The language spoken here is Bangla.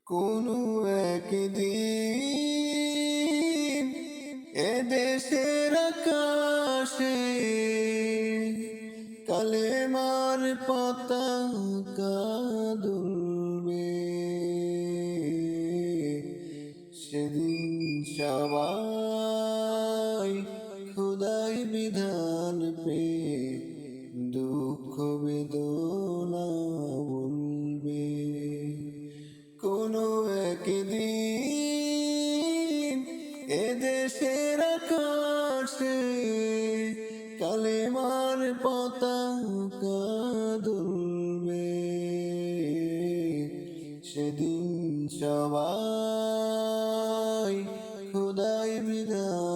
কোনো একদিন এদেশের আকাশে কালেমার পতাকা দুলবে। সেদিন সবাই খোদাই বিধান পেয়ে দুঃখ বেদনা বলবে। কোনো একদিন এদেশের আকাশে কালেমার পতাকা দুলবে। সেদিন সবাই খোদাই বিধান